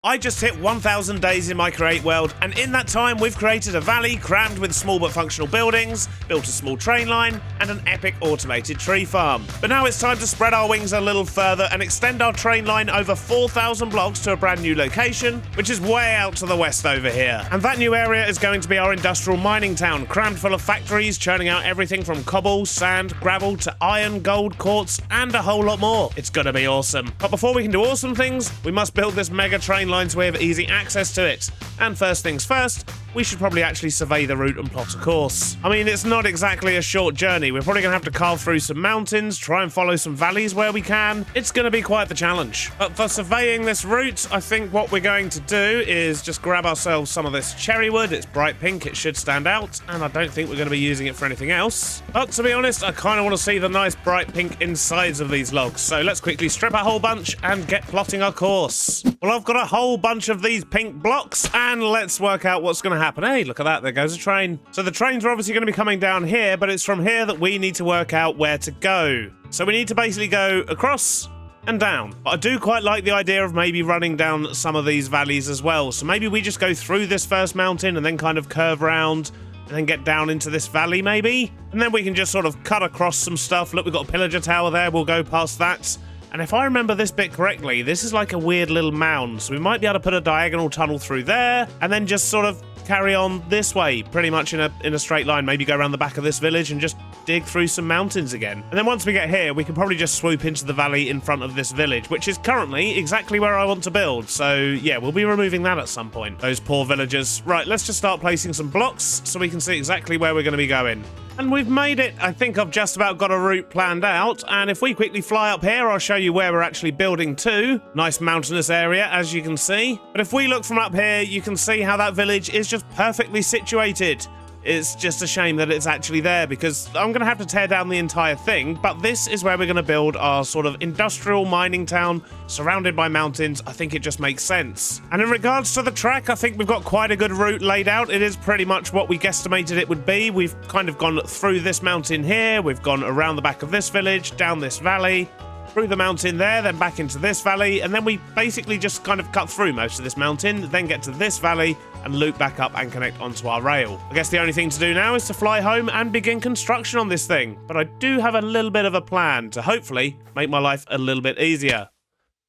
I just hit 1,000 days in my Create world, and in that time we've created a valley crammed with small but functional buildings, built a small train line, and an epic automated tree farm. But now it's time to spread our wings a little further and extend our train line over 4,000 blocks to a brand new location, which is way out to the west over here. And that new area is going to be our industrial mining town, crammed full of factories churning out everything from cobble, sand, gravel to iron, gold, quartz, and a whole lot more. It's gonna be awesome. But before we can do awesome things, we must build this mega train line so we have easy access to it. And first things first, we should probably actually survey the route and plot a course. I mean, it's not exactly a short journey. We're probably going to have to carve through some mountains, try and follow some valleys where we can. It's going to be quite the challenge. But for surveying this route, I think what we're going to do is just grab ourselves some of this cherry wood. It's bright pink, it should stand out, and I don't think we're going to be using it for anything else. But to be honest, I kind of want to see the nice bright pink insides of these logs. So let's quickly strip a whole bunch and get plotting our course. Well, I've got a whole bunch of these pink blocks, and let's work out what's going to happen. Hey, look at that, there goes a train. So the trains are obviously going to be coming down here, but it's from here that we need to work out where to go. So we need to basically go across and down. But I do quite like the idea of maybe running down some of these valleys as well. So maybe we just go through this first mountain and then kind of curve around and then get down into this valley maybe. And then we can just sort of cut across some stuff. Look, we've got a pillager tower there, we'll go past that. And if I remember this bit correctly, this is like a weird little mound. So we might be able to put a diagonal tunnel through there and then just sort of carry on this way, pretty much in a straight line. Maybe go around the back of this village and just dig through some mountains again. And then once we get here, we can probably just swoop into the valley in front of this village, which is currently exactly where I want to build. So yeah, we'll be removing that at some point. Those poor villagers. Right, let's just start placing some blocks so we can see exactly where we're going to be going. And we've made it. I think I've just about got a route planned out. And if we quickly fly up here, I'll show you where we're actually building to. Nice mountainous area, as you can see. But if we look from up here, you can see how that village is just perfectly situated. It's just a shame that it's actually there because I'm going to have to tear down the entire thing, but this is where we're going to build our sort of industrial mining town surrounded by mountains. I think it just makes sense. And in regards to the track, I think we've got quite a good route laid out. It is pretty much what we guesstimated it would be. We've kind of gone through this mountain here, we've gone around the back of this village, down this valley, through the mountain there, then back into this valley, and then we basically just kind of cut through most of this mountain, then get to this valley and loop back up and connect onto our rail. I guess the only thing to do now is to fly home and begin construction on this thing, but I do have a little bit of a plan to hopefully make my life a little bit easier.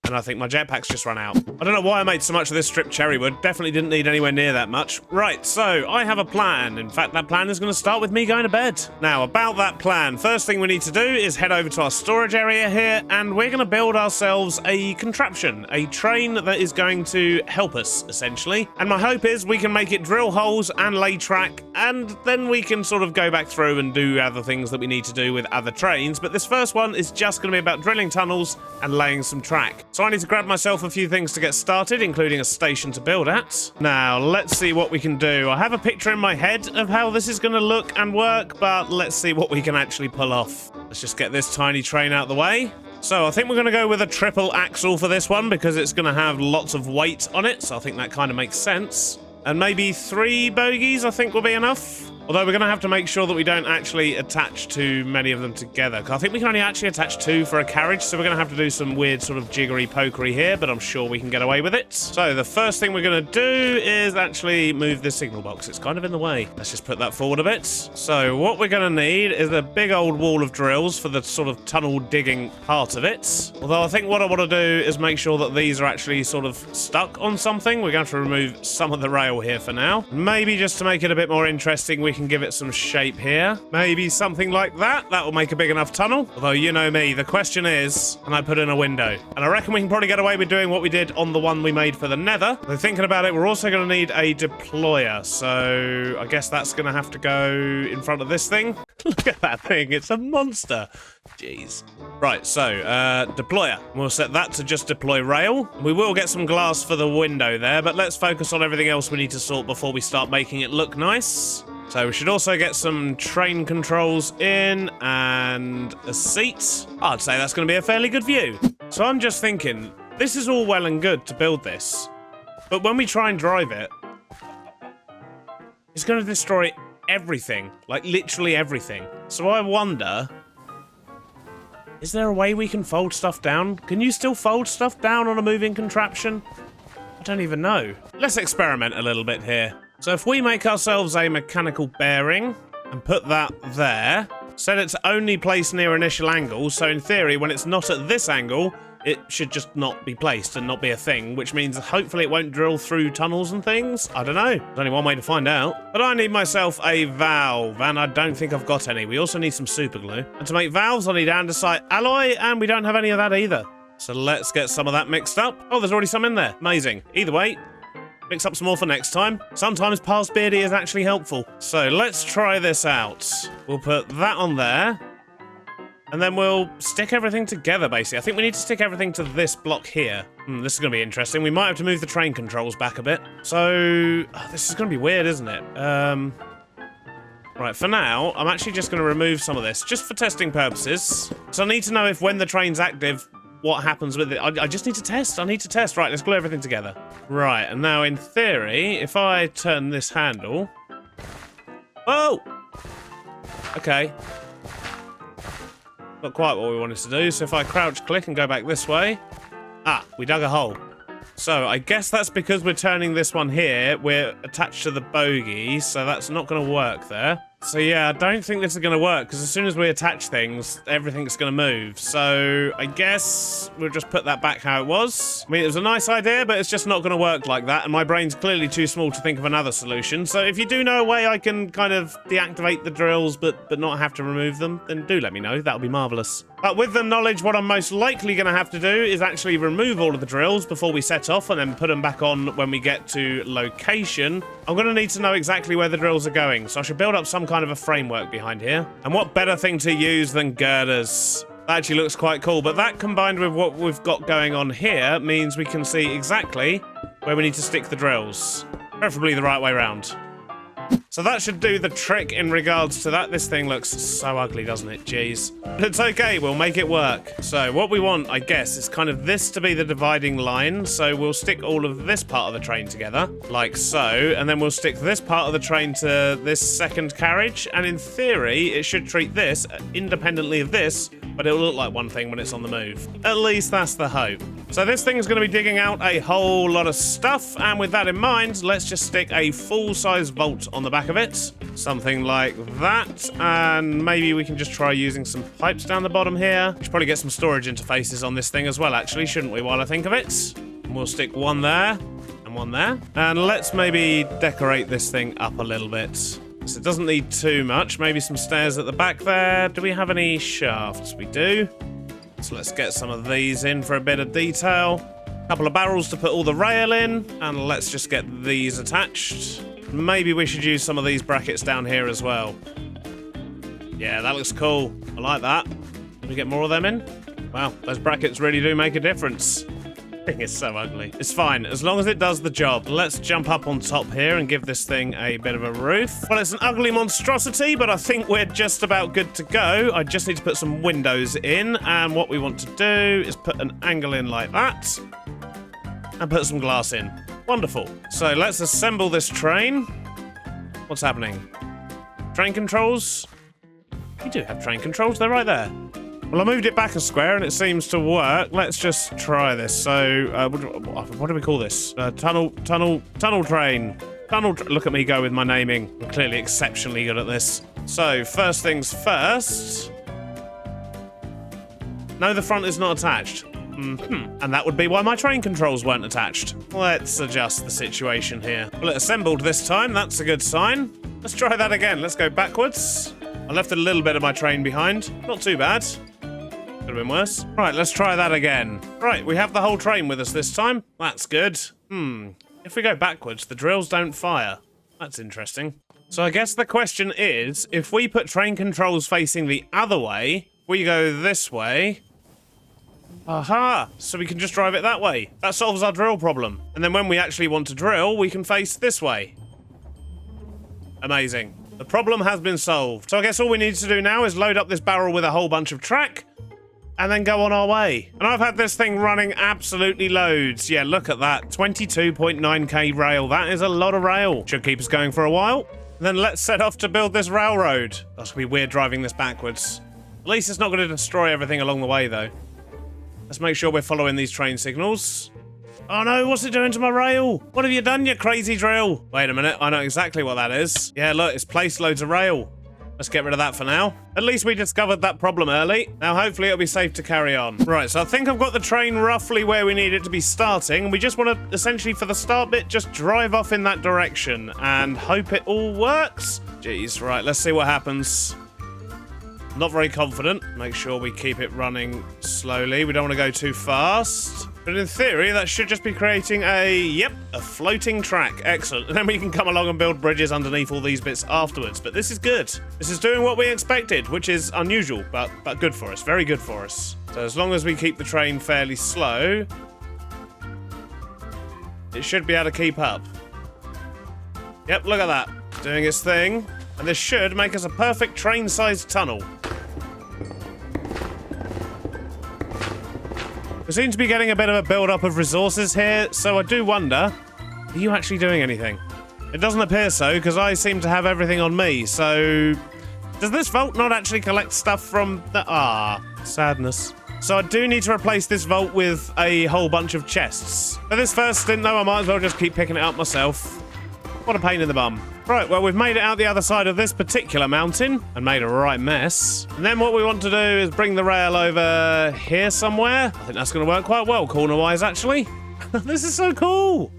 And I think my jetpack's just run out. I don't know why I made so much of this stripped cherry wood. Definitely didn't need anywhere near that much. Right, so I have a plan. In fact, that plan is going to start with me going to bed. Now, about that plan, first thing we need to do is head over to our storage area here, and we're going to build ourselves a contraption, a train that is going to help us, essentially. And my hope is we can make it drill holes and lay track, and then we can sort of go back through and do other things that we need to do with other trains. But this first one is just going to be about drilling tunnels and laying some track. So I need to grab myself a few things to get started, including a station to build at. Now, let's see what we can do. I have a picture in my head of how this is going to look and work, but let's see what we can actually pull off. Let's just get this tiny train out of the way. So I think we're going to go with a triple axle for this one because it's going to have lots of weight on it, so I think that kind of makes sense. And maybe 3 bogies I think will be enough. Although we're going to have to make sure that we don't actually attach too many of them together. Because I think we can only actually attach 2 for a carriage, so we're going to have to do some weird sort of jiggery-pokery here, but I'm sure we can get away with it. So the first thing we're going to do is actually move the signal box. It's kind of in the way. Let's just put that forward a bit. So what we're going to need is a big old wall of drills for the sort of tunnel digging part of it. Although I think what I want to do is make sure that these are actually sort of stuck on something. We're going to have to remove some of the rail here for now. Maybe just to make it a bit more interesting, we can give it some shape here. Maybe something like that. That will make a big enough tunnel. Although, you know me, the question is, can I put in a window? And I reckon we can probably get away with doing what we did on the one we made for the nether. Though thinking about it, we're also going to need a deployer. So I guess that's going to have to go in front of this thing. Look at that thing. It's a monster. Jeez. Right, so deployer. We'll set that to just deploy rail. We will get some glass for the window there, but let's focus on everything else we need to sort before we start making it look nice. So we should also get some train controls in and a seat. I'd say that's going to be a fairly good view. So I'm just thinking, this is all well and good to build this, but when we try and drive it, it's going to destroy everything, like literally everything. So I wonder, is there a way we can fold stuff down? Can you still fold stuff down on a moving contraption? I don't even know. Let's experiment a little bit here. So if we make ourselves a mechanical bearing and put that there, set it to only place near initial angles, so in theory, when it's not at this angle, it should just not be placed and not be a thing, which means hopefully it won't drill through tunnels and things. I don't know. There's only one way to find out. But I need myself a valve, and I don't think I've got any. We also need some super glue. And to make valves, I need andesite alloy, and we don't have any of that either. So let's get some of that mixed up. Oh, there's already some in there. Amazing. Either way, mix up some more for next time. Sometimes past beardy is actually helpful. So let's try this out. We'll put that on there. And then we'll stick everything together, basically. I think we need to stick everything to this block here. This is going to be interesting. We might have to move the train controls back a bit. So, this is going to be weird, isn't it? Right, for now, I'm actually just going to remove some of this, just for testing purposes. So I need to know if when the train's active, what happens with it. I just need to test. I need to test. Right, let's glue everything together. Right, and now in theory, if I turn this handle... Oh! Okay. Not quite what we wanted to do, so if I crouch click and go back this way... Ah, we dug a hole. So, I guess that's because we're turning this one here, we're attached to the bogie, so that's not going to work there. So yeah, I don't think this is going to work, because as soon as we attach things, everything's going to move. So, I guess we'll just put that back how it was. I mean, it was a nice idea, but it's just not going to work like that, and my brain's clearly too small to think of another solution. So if you do know a way I can kind of deactivate the drills, but not have to remove them, then do let me know. That would be marvellous. But with the knowledge, what I'm most likely going to have to do is actually remove all of the drills before we set off and then put them back on when we get to location. I'm going to need to know exactly where the drills are going, so I should build up some kind of a framework behind here. And what better thing to use than girders? That actually looks quite cool, but that combined with what we've got going on here means we can see exactly where we need to stick the drills. Preferably the right way around. So that should do the trick in regards to that. This thing looks so ugly, doesn't it? Jeez. But it's okay, we'll make it work. So what we want, I guess, is kind of this to be the dividing line. So we'll stick all of this part of the train together, like so. And then we'll stick this part of the train to this second carriage. And in theory, it should treat this independently of this, but it'll look like one thing when it's on the move. At least that's the hope. So this thing is going to be digging out a whole lot of stuff. And with that in mind, let's just stick a full-size vault on the back of it. Something like that. And maybe we can just try using some pipes down the bottom here. We should probably get some storage interfaces on this thing as well, actually, shouldn't we, while I think of it? And we'll stick one there and one there. And let's maybe decorate this thing up a little bit. So it doesn't need too much. Maybe some stairs at the back there. Do we have any shafts? We do. So let's get some of these in for a bit of detail. A couple of barrels to put all the rail in. And let's just get these attached. Maybe we should use some of these brackets down here as well. Yeah, that looks cool. I like that. Can we get more of them in? Wow, those brackets really do make a difference. Thing is so ugly. It's fine, as long as it does the job. Let's jump up on top here and give this thing a bit of a roof. Well, it's an ugly monstrosity, but I think we're just about good to go. I just need to put some windows in, and what we want to do is put an angle in like that, and put some glass in. Wonderful. So let's assemble this train. What's happening? Train controls? We do have train controls, they're right there. Well, I moved it back a square and it seems to work. Let's just try this. So, what do we call this? Tunnel train. Look at me go with my naming. I'm clearly exceptionally good at this. So, first things first. No, the front is not attached. And that would be why my train controls weren't attached. Let's adjust the situation here. Well, it assembled this time. That's a good sign. Let's try that again. Let's go backwards. I left a little bit of my train behind. Not too bad. Could have been worse. Right, let's try that again. Right, we have the whole train with us this time. That's good. If we go backwards, the drills don't fire. That's interesting. So I guess the question is, if we put train controls facing the other way, we go this way. Aha! So we can just drive it that way. That solves our drill problem. And then when we actually want to drill, we can face this way. Amazing. The problem has been solved. So I guess all we need to do now is load up this barrel with a whole bunch of track and then go on our way. And I've had this thing running absolutely loads. Yeah, look at that. 22.9k rail. That is a lot of rail. Should keep us going for a while. And then let's set off to build this railroad. That's gonna be weird driving this backwards. At least it's not going to destroy everything along the way, though. Let's make sure we're following these train signals. Oh no, what's it doing to my rail? What have you done, you crazy drill? Wait a minute, I know exactly what that is. Yeah, look, it's placed loads of rail. Let's get rid of that for now. At least we discovered that problem early. Now, hopefully it'll be safe to carry on. Right, so I think I've got the train roughly where we need it to be starting. We just want to, essentially, for the start bit, just drive off in that direction and hope it all works. Jeez, right, let's see what happens. Not very confident. Make sure we keep it running slowly. We don't want to go too fast. But in theory, that should just be creating a floating track. Excellent. And then we can come along and build bridges underneath all these bits afterwards. But this is good. This is doing what we expected, which is unusual, but good for us. Very good for us. So as long as we keep the train fairly slow, it should be able to keep up. Yep, look at that. Doing its thing. And this should make us a perfect train-sized tunnel. We seem to be getting a bit of a build-up of resources here, so I do wonder, are you actually doing anything? It doesn't appear so, because I seem to have everything on me, so... Does this vault not actually collect stuff from the... sadness. So I do need to replace this vault with a whole bunch of chests. For this first stint, though, I might as well just keep picking it up myself. What a pain in the bum. Right, well, we've made it out the other side of this particular mountain and made a right mess. And then what we want to do is bring the rail over here somewhere. I think that's going to work quite well, corner-wise, actually. This is so cool.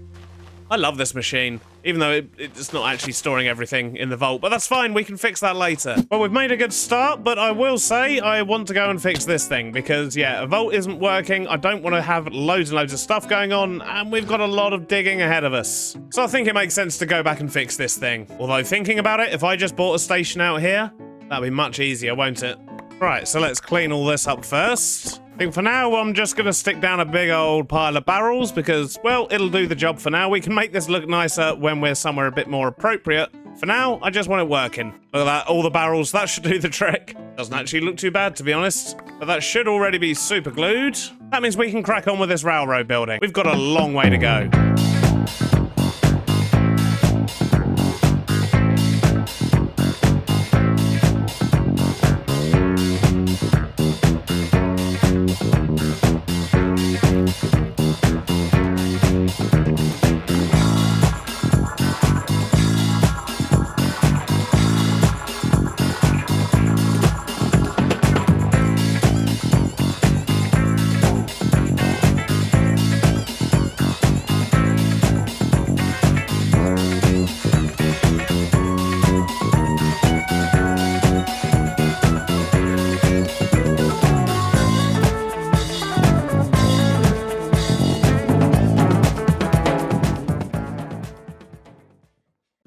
I love this machine, even though it's not actually storing everything in the vault, but that's fine, we can fix that later. Well, we've made a good start, but I will say I want to go and fix this thing because, yeah, a vault isn't working. I don't want to have loads and loads of stuff going on, and we've got a lot of digging ahead of us. So I think it makes sense to go back and fix this thing. Although, thinking about it, if I just bought a station out here, that'd be much easier, won't it? Right, so let's clean all this up first. I think for now, I'm just going to stick down a big old pile of barrels because, well, it'll do the job for now. We can make this look nicer when we're somewhere a bit more appropriate. For now, I just want it working. Look at that, all the barrels, that should do the trick. Doesn't actually look too bad, to be honest. But that should already be super glued. That means we can crack on with this railroad building. We've got a long way to go.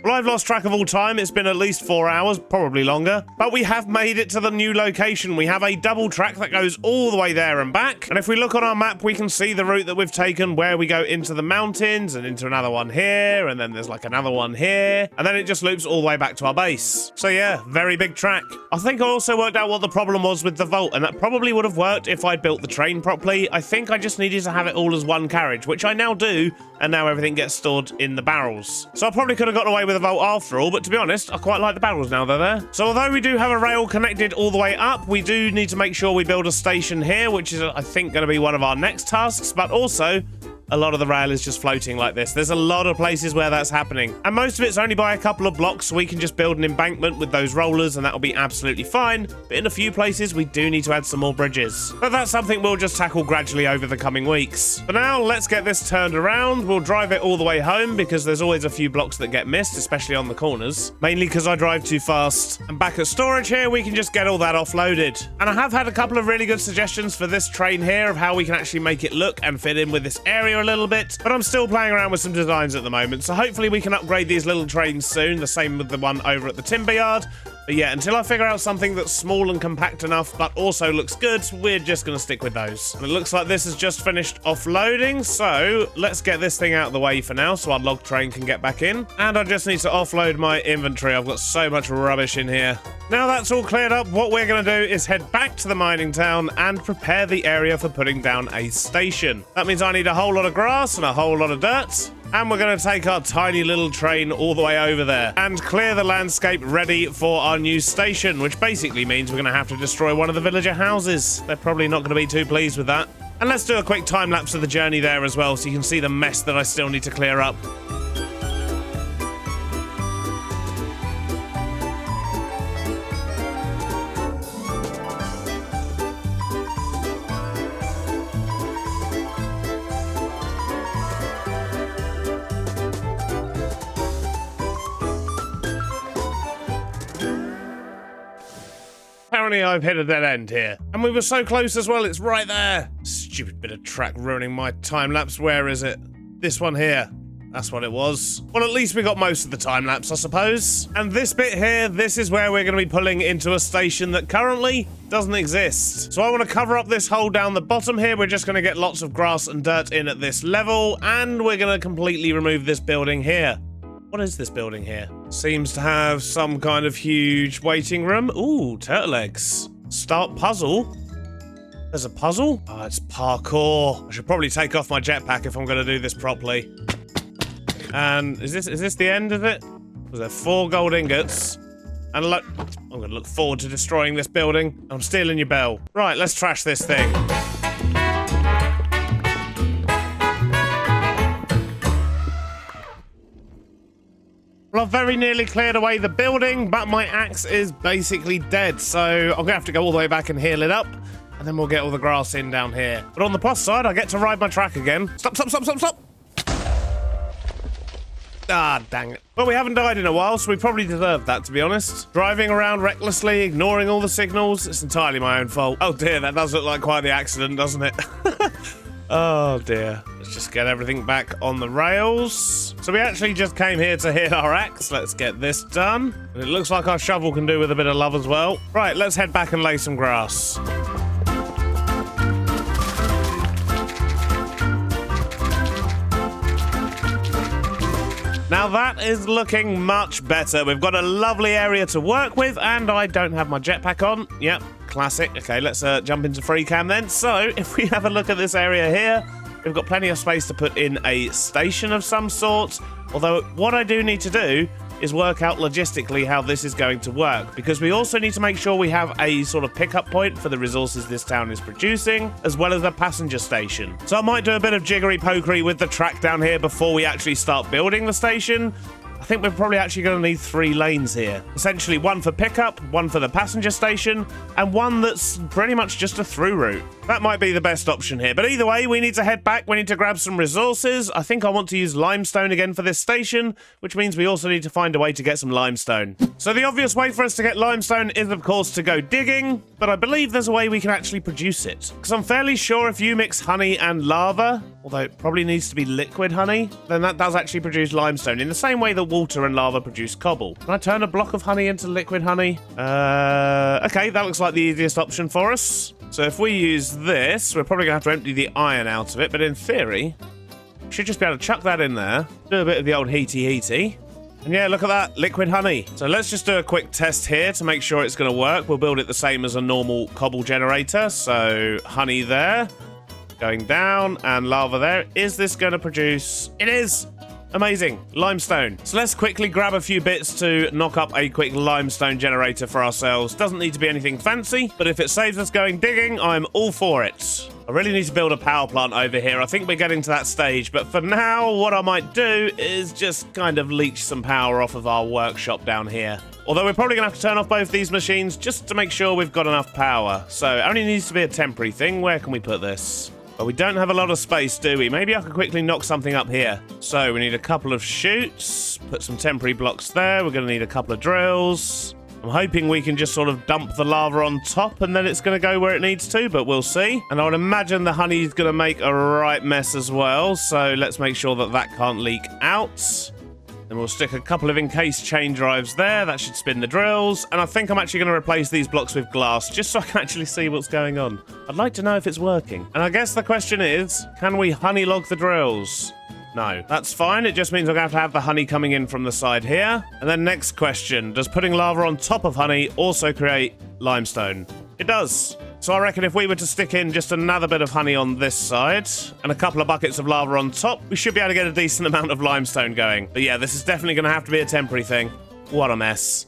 I've lost track of all time. It's been at least 4 hours, probably longer. But we have made it to the new location. We have a double track that goes all the way there and back. And if we look on our map, we can see the route that we've taken where we go into the mountains and into another one here. And then there's like another one here. And then it just loops all the way back to our base. So yeah, very big track. I think I also worked out what the problem was with the vault. And that probably would have worked if I'd built the train properly. I think I just needed to have it all as one carriage, which I now do. And now everything gets stored in the barrels. So I probably could have gotten away with a vault after all, but to be honest, I quite like the barrels now they're there. So although we do have a rail connected all the way up, we do need to make sure we build a station here, which is, I think, going to be one of our next tasks, but also a lot of the rail is just floating like this. There's a lot of places where that's happening. And most of it's only by a couple of blocks, so we can just build an embankment with those rollers and that'll be absolutely fine. But in a few places, we do need to add some more bridges. But that's something we'll just tackle gradually over the coming weeks. For now, let's get this turned around. We'll drive it all the way home because there's always a few blocks that get missed, especially on the corners. Mainly because I drive too fast. And back at storage here, we can just get all that offloaded. And I have had a couple of really good suggestions for this train here of how we can actually make it look and fit in with this area a little bit, but I'm still playing around with some designs at the moment, so hopefully we can upgrade these little trains soon, the same with the one over at the timber yard. But yeah, until I figure out something that's small and compact enough, but also looks good, we're just going to stick with those. And it looks like this has just finished offloading, so let's get this thing out of the way for now so our log train can get back in. And I just need to offload my inventory. I've got so much rubbish in here. Now that's all cleared up, what we're going to do is head back to the mining town and prepare the area for putting down a station. That means I need a whole lot of grass and a whole lot of dirt. And we're going to take our tiny little train all the way over there and clear the landscape ready for our new station, which basically means we're going to have to destroy one of the villager houses. They're probably not going to be too pleased with that. And let's do a quick time lapse of the journey there as well, so you can see the mess that I still need to clear up. Apparently I've hit a dead end here. And we were so close as well, it's right there. Stupid bit of track ruining my time lapse. Where is it? This one here. That's what it was. Well, at least we got most of the time lapse, I suppose. And this bit here, this is where we're going to be pulling into a station that currently doesn't exist. So I want to cover up this hole down the bottom here. We're just going to get lots of grass and dirt in at this level, and we're going to completely remove this building here. What is this building here? Seems to have some kind of huge waiting room. Ooh, turtle eggs. Start puzzle. There's a puzzle? Oh, it's parkour. I should probably take off my jetpack if I'm going to do this properly. And is this the end of it? Was there 4 gold ingots? And look, I'm going to look forward to destroying this building. I'm stealing your bell. Right, let's trash this thing. Well, I've very nearly cleared away the building, but my axe is basically dead, so I'm going to have to go all the way back and heal it up, and then we'll get all the grass in down here. But on the plus side, I get to ride my track again. Stop, stop, stop, stop, stop! Ah, dang it. Well, we haven't died in a while, so we probably deserved that, to be honest. Driving around recklessly, ignoring all the signals, it's entirely my own fault. Oh dear, that does look like quite the accident, doesn't it? Oh dear. Let's just get everything back on the rails. So we actually just came here to hit our axe. Let's get this done. And it looks like our shovel can do with a bit of love as well. Right, let's head back and lay some grass. Now that is looking much better. We've got a lovely area to work with, and I don't have my jetpack on. Yep, classic. Okay, let's jump into free cam then. So if we have a look at this area here, we've got plenty of space to put in a station of some sort. Although what I do need to do is work out logistically how this is going to work, because we also need to make sure we have a sort of pickup point for the resources this town is producing, as well as a passenger station. So I might do a bit of jiggery-pokery with the track down here before we actually start building the station. I think we're probably actually going to need 3 lanes here. Essentially, one for pickup, one for the passenger station, and one that's pretty much just a through route. That might be the best option here. But either way, we need to head back. We need to grab some resources. I think I want to use limestone again for this station, which means we also need to find a way to get some limestone. So the obvious way for us to get limestone is, of course, to go digging, but I believe there's a way we can actually produce it. Because I'm fairly sure if you mix honey and lava, although it probably needs to be liquid honey, then that does actually produce limestone, in the same way that water and lava produce cobble. Can I turn a block of honey into liquid honey? Okay, that looks like the easiest option for us. So if we use this, we're probably going to have to empty the iron out of it, but in theory, we should just be able to chuck that in there, do a bit of the old heaty. And yeah, look at that, liquid honey. So let's just do a quick test here to make sure it's going to work. We'll build it the same as a normal cobble generator. So honey there, going down, and lava there. Is this going to produce? It is! Amazing. Limestone. So let's quickly grab a few bits to knock up a quick limestone generator for ourselves. Doesn't need to be anything fancy, but if it saves us going digging, I'm all for it. I really need to build a power plant over here. I think we're getting to that stage, but for now, what I might do is just kind of leech some power off of our workshop down here. Although we're probably going to have to turn off both these machines just to make sure we've got enough power. So it only needs to be a temporary thing. Where can we put this? But we don't have a lot of space, do we? Maybe I could quickly knock something up here. So we need a couple of chutes, put some temporary blocks there. We're going to need a couple of drills. I'm hoping we can just sort of dump the lava on top and then it's going to go where it needs to, but we'll see. And I would imagine the honey is going to make a right mess as well. So let's make sure that that can't leak out. Then we'll stick a couple of encased chain drives there. That should spin the drills. And I think I'm actually going to replace these blocks with glass just so I can actually see what's going on. I'd like to know if it's working. And I guess the question is, can we honey log the drills? No, that's fine. It just means I'm going to have the honey coming in from the side here. And then next question, does putting lava on top of honey also create limestone? It does. So I reckon if we were to stick in just another bit of honey on this side and a couple of buckets of lava on top, we should be able to get a decent amount of limestone going. But yeah, this is definitely going to have to be a temporary thing. What a mess.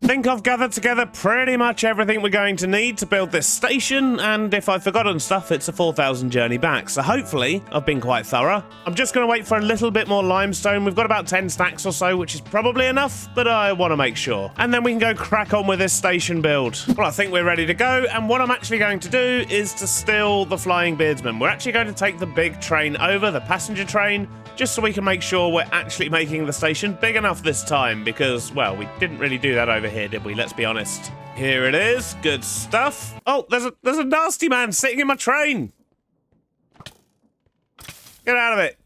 Think I've gathered together pretty much everything we're going to need to build this station, and if I've forgotten stuff, it's a 4,000 journey back, so hopefully I've been quite thorough. I'm just going to wait for a little bit more limestone. We've got about 10 stacks or so, which is probably enough, but I want to make sure. And then we can go crack on with this station build. Well, I think we're ready to go, and what I'm actually going to do is to steal the flying beardsman. We're actually going to take the big train over, the passenger train, just so we can make sure we're actually making the station big enough this time, because, well, we didn't really do that over here, did we? Let's be honest. Here it is. Good stuff. Oh, there's a nasty man sitting in my train. Get out of it.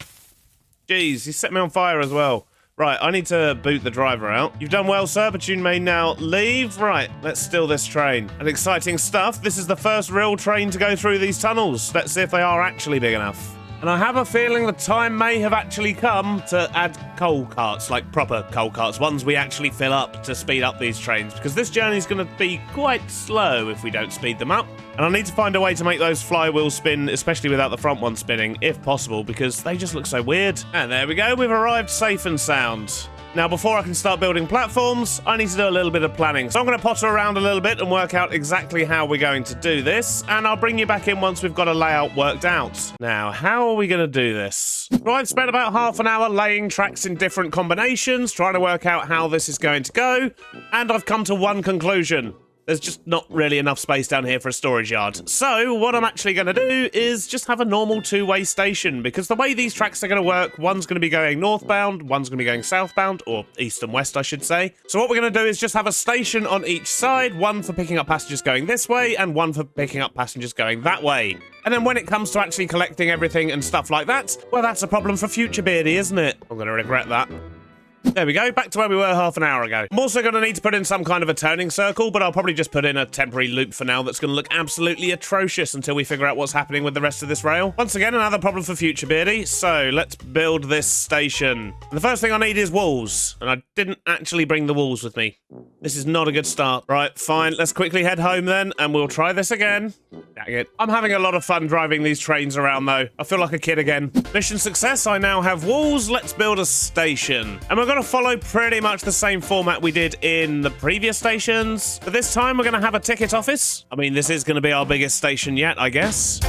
Jeez, he set me on fire as well. Right, I need to boot the driver out. You've done well, sir, but you may now leave. Right, let's steal this train. And exciting stuff. This is the first real train to go through these tunnels. Let's see if they are actually big enough. And I have a feeling the time may have actually come to add coal carts, like proper coal carts, ones we actually fill up to speed up these trains, because this journey is going to be quite slow if we don't speed them up. And I need to find a way to make those flywheels spin, especially without the front one spinning, if possible, because they just look so weird. And there we go, we've arrived safe and sound. Now, before I can start building platforms, I need to do a little bit of planning. So I'm going to potter around a little bit and work out exactly how we're going to do this, and I'll bring you back in once we've got a layout worked out. Now, how are we going to do this? Well, I've spent about half an hour laying tracks in different combinations, trying to work out how this is going to go, and I've come to one conclusion. There's just not really enough space down here for a storage yard. So what I'm actually going to do is just have a normal two-way station, because the way these tracks are going to work, one's going to be going northbound, one's going to be going southbound, or east and west, I should say. So what we're going to do is just have a station on each side, one for picking up passengers going this way, and one for picking up passengers going that way. And then when it comes to actually collecting everything and stuff like that, well, that's a problem for future Beardy, isn't it? I'm going to regret that. There we go, back to where we were half an hour ago. I'm also going to need to put in some kind of a turning circle, but I'll probably just put in a temporary loop for now that's going to look absolutely atrocious until we figure out what's happening with the rest of this rail. Once again, another problem for future Beardy, so let's build this station. And the first thing I need is walls, and I didn't actually bring the walls with me. This is not a good start. Right, fine, let's quickly head home then, and we'll try this again. Dang it. I'm having a lot of fun driving these trains around, though. I feel like a kid again. Mission success, I now have walls. Let's build a station. And we're going to follow pretty much the same format we did in the previous stations. But this time, we're going to have a ticket office. I mean, this is going to be our biggest station yet, I guess.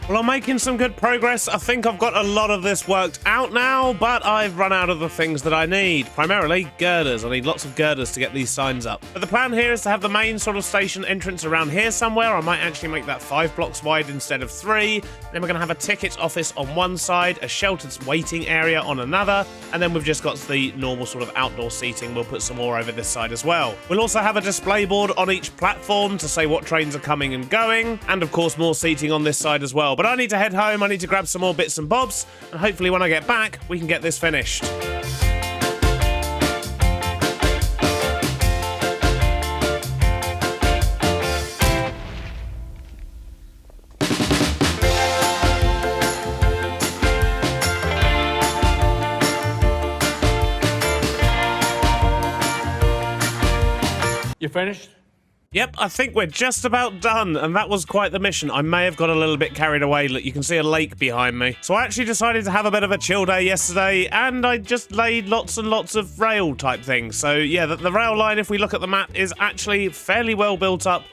Well, I'm making some good progress. I think I've got a lot of this worked out now, but I've run out of the things that I need. Primarily, girders. I need lots of girders to get these signs up. But the plan here is to have the main sort of station entrance around here somewhere. I might actually make that 5 blocks wide instead of 3. Then we're going to have a ticket office on one side, a sheltered waiting area on another, and then we've just got the normal sort of outdoor seating. We'll put some more over this side as well. We'll also have a display board on each platform to say what trains are coming and going, and of course more seating on this side as well. But I need to head home, I need to grab some more bits and bobs, and hopefully when I get back, we can get this finished. You finished? Yep, I think we're just about done, and that was quite the mission. I may have got a little bit carried away. Look, you can see a lake behind me. So I actually decided to have a bit of a chill day yesterday, and I just laid lots and lots of rail type things. So yeah, the rail line, if we look at the map, is actually fairly well built up.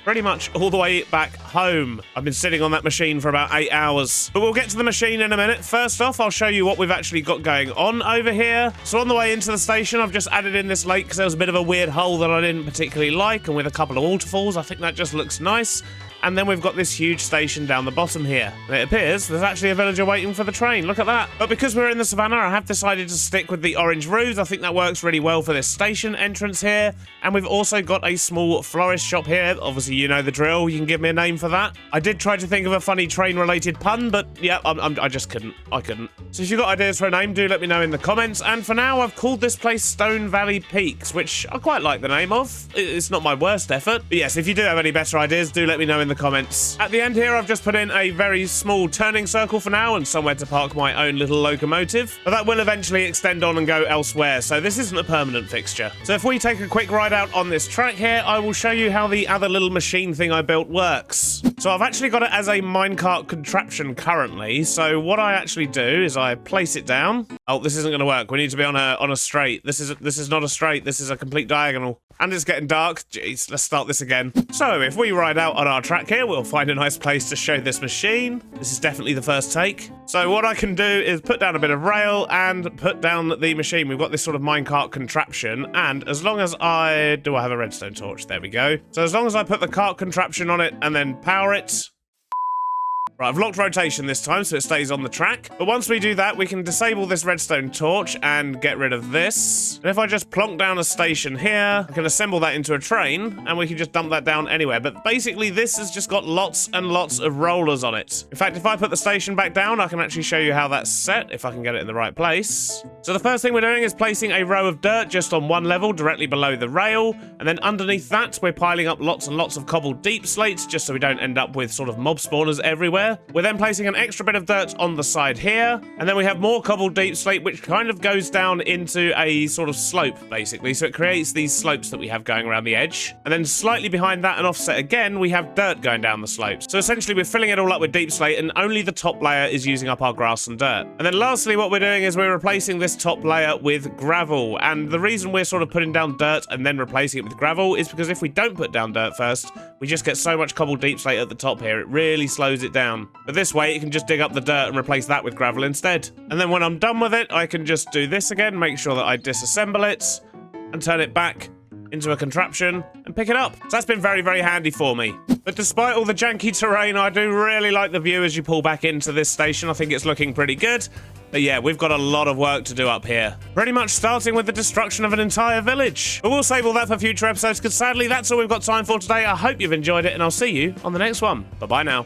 Pretty much all the way back home. I've been sitting on that machine for about 8 hours. But we'll get to the machine in a minute. First off, I'll show you what we've actually got going on over here. So on the way into the station, I've just added in this lake because there was a bit of a weird hole that I didn't particularly like, and with a couple of waterfalls, I think that just looks nice. And then we've got this huge station down the bottom here. And it appears there's actually a villager waiting for the train. Look at that. But because we're in the savannah, I have decided to stick with the orange roofs. I think that works really well for this station entrance here. And we've also got a small florist shop here. Obviously, you know the drill. You can give me a name for that. I did try to think of a funny train-related pun, but yeah, I just couldn't. I couldn't. So if you've got ideas for a name, do let me know in the comments. And for now, I've called this place Stone Valley Peaks, which I quite like the name of. It's not my worst effort. But yes, if you do have any better ideas, do let me know in the the comments. At the end here, I've just put in a very small turning circle for now and somewhere to park my own little locomotive, but that will eventually extend on and go elsewhere, so this isn't a permanent fixture. So if we take a quick ride out on this track here, I will show you how the other little machine thing I built works. So I've actually got it as a minecart contraption currently, so what I actually do is I place it down. Oh, this isn't going to work. We need to be on a straight. This is not a straight. This is a complete diagonal. And it's getting dark. Jeez, let's start this again. So if we ride out on our track here, we'll find a nice place to show this machine. This is definitely the first take. So what I can do is put down a bit of rail and put down the machine. We've got this sort of minecart contraption, and as long as I have a redstone torch? There we go. So as long as I put the cart contraption on it and then power it. Right, I've locked rotation this time so it stays on the track. But once we do that, we can disable this redstone torch and get rid of this. And if I just plonk down a station here, I can assemble that into a train and we can just dump that down anywhere. But basically, this has just got lots and lots of rollers on it. In fact, if I put the station back down, I can actually show you how that's set, if I can get it in the right place. So the first thing we're doing is placing a row of dirt just on one level directly below the rail. And then underneath that, we're piling up lots and lots of cobbled deep slates just so we don't end up with sort of mob spawners everywhere. We're then placing an extra bit of dirt on the side here, and then we have more cobbled deep slate, which kind of goes down into a sort of slope, basically. So it creates these slopes that we have going around the edge. And then slightly behind that and offset again, we have dirt going down the slopes. So essentially, we're filling it all up with deep slate, and only the top layer is using up our grass and dirt. And then lastly, what we're doing is we're replacing this top layer with gravel. And the reason we're sort of putting down dirt and then replacing it with gravel is because if we don't put down dirt first, we just get so much cobbled deep slate at the top here. It really slows it down. But this way, you can just dig up the dirt and replace that with gravel instead. And then when I'm done with it, I can just do this again, make sure that I disassemble it and turn it back into a contraption and pick it up. So that's been very, very handy for me. But despite all the janky terrain, I do really like the view as you pull back into this station. I think it's looking pretty good. But yeah, we've got a lot of work to do up here. Pretty much starting with the destruction of an entire village. But we'll save all that for future episodes because sadly that's all we've got time for today. I hope you've enjoyed it and I'll see you on the next one. Bye-bye now.